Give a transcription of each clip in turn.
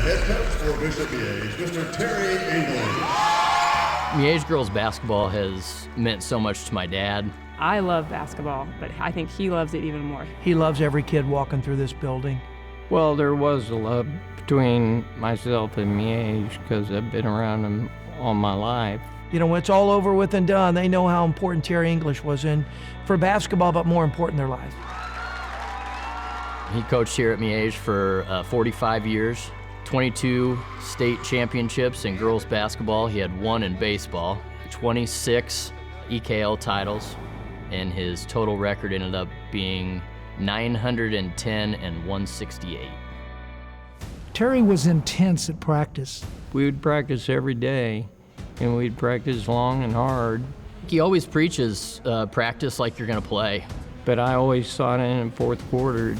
head coach for Bishop Miege, Mr. Terry English. Miege girls basketball has meant so much to my dad. I love basketball, but I think he loves it even more. He loves every kid walking through this building. Well, there was a love between myself and Miege because I've been around him all my life. You know, when it's all over with and done, they know how important Terry English was for basketball, but more important in their life. He coached here at Miege for 45 years, 22 state championships in girls basketball. He had 1 in baseball, 26 EKL titles, and his total record ended up being 910 and 168. Terry was intense at practice. We would practice every day, and we'd practice long and hard. He always preaches practice like you're going to play. But I always thought in the fourth quarter,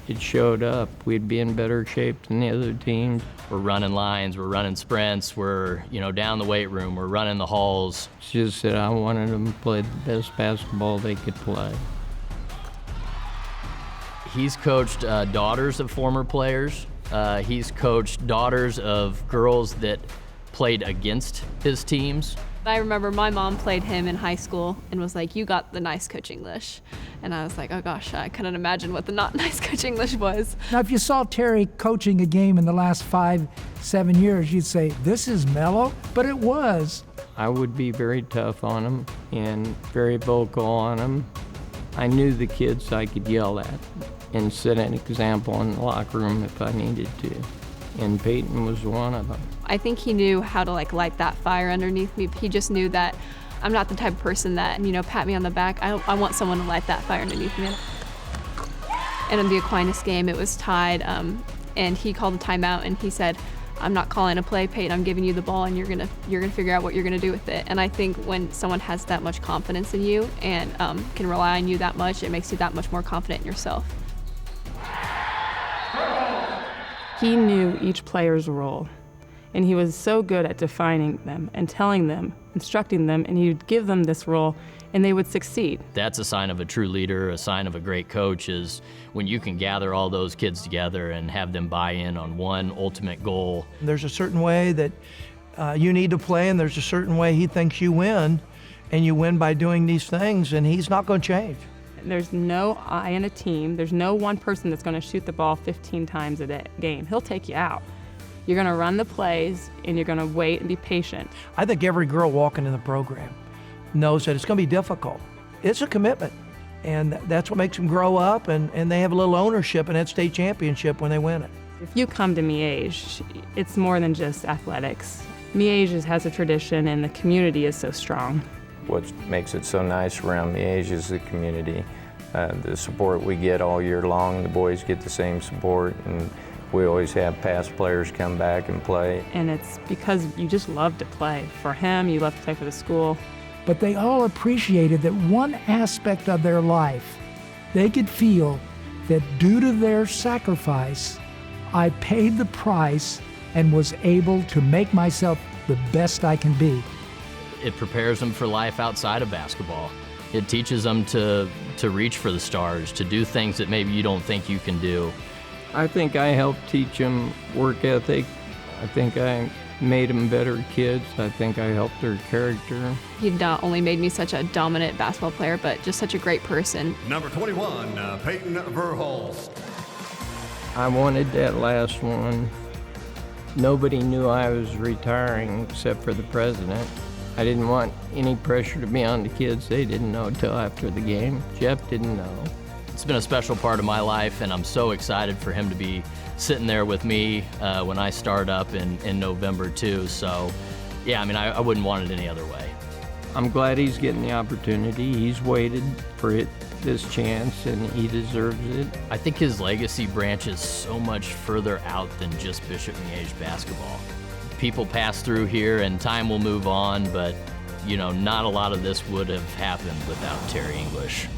it showed up. We'd be in better shape than the other teams. We're running lines, we're running sprints, we're down the weight room, we're running the halls. It's just that I wanted them to play the best basketball they could play. He's coached daughters of former players. He's coached daughters of girls that played against his teams. I remember my mom played him in high school and was like, "You got the nice coach English." And I was like, oh gosh, I couldn't imagine what the not nice coach English was. Now, if you saw Terry coaching a game in the last 5-7 years, you'd say, this is mellow, but it was. I would be very tough on him and very vocal on him. I knew the kids I could yell at and set an example in the locker room if I needed to. And Peyton was one of them. I think he knew how to light that fire underneath me. He just knew that I'm not the type of person that, pat me on the back. I want someone to light that fire underneath me. And in the Aquinas game, it was tied, and he called a timeout, and he said, "I'm not calling a play, Peyton. I'm giving you the ball, and you're gonna figure out what you're gonna do with it." And I think when someone has that much confidence in you and can rely on you that much, it makes you that much more confident in yourself. He knew each player's role, and he was so good at defining them and telling them, instructing them, and he would give them this role, and they would succeed. That's a sign of a true leader, a sign of a great coach, is when you can gather all those kids together and have them buy in on one ultimate goal. There's a certain way that you need to play, and there's a certain way he thinks you win, and you win by doing these things, and he's not going to change. There's no I in a team. There's no one person that's going to shoot the ball 15 times a game. He'll take you out. You're going to run the plays, and you're going to wait and be patient. I think every girl walking in the program knows that it's going to be difficult. It's a commitment, and that's what makes them grow up, and they have a little ownership in that state championship when they win it. If you come to Miege, it's more than just athletics. Miege has a tradition, and the community is so strong. What makes it so nice around Miege is the community. The support we get all year long, the boys get the same support, and we always have past players come back and play. And it's because you just love to play. For him, you love to play for the school. But they all appreciated that one aspect of their life, they could feel that due to their sacrifice, I paid the price and was able to make myself the best I can be. It prepares them for life outside of basketball. It teaches them to reach for the stars, to do things that maybe you don't think you can do. I think I helped teach them work ethic. I think I made them better kids. I think I helped their character. He not only made me such a dominant basketball player, but just such a great person. Number 21, Peyton Verhulst. I wanted that last one. Nobody knew I was retiring except for the president. I didn't want any pressure to be on the kids. They didn't know until after the game. Jeff didn't know. It's been a special part of my life, and I'm so excited for him to be sitting there with me when I start up in November too. So, yeah, I wouldn't want it any other way. I'm glad he's getting the opportunity. He's waited for this chance, and he deserves it. I think his legacy branches so much further out than just Bishop Miege basketball. People pass through here, and time will move on, but not a lot of this would have happened without Terry English.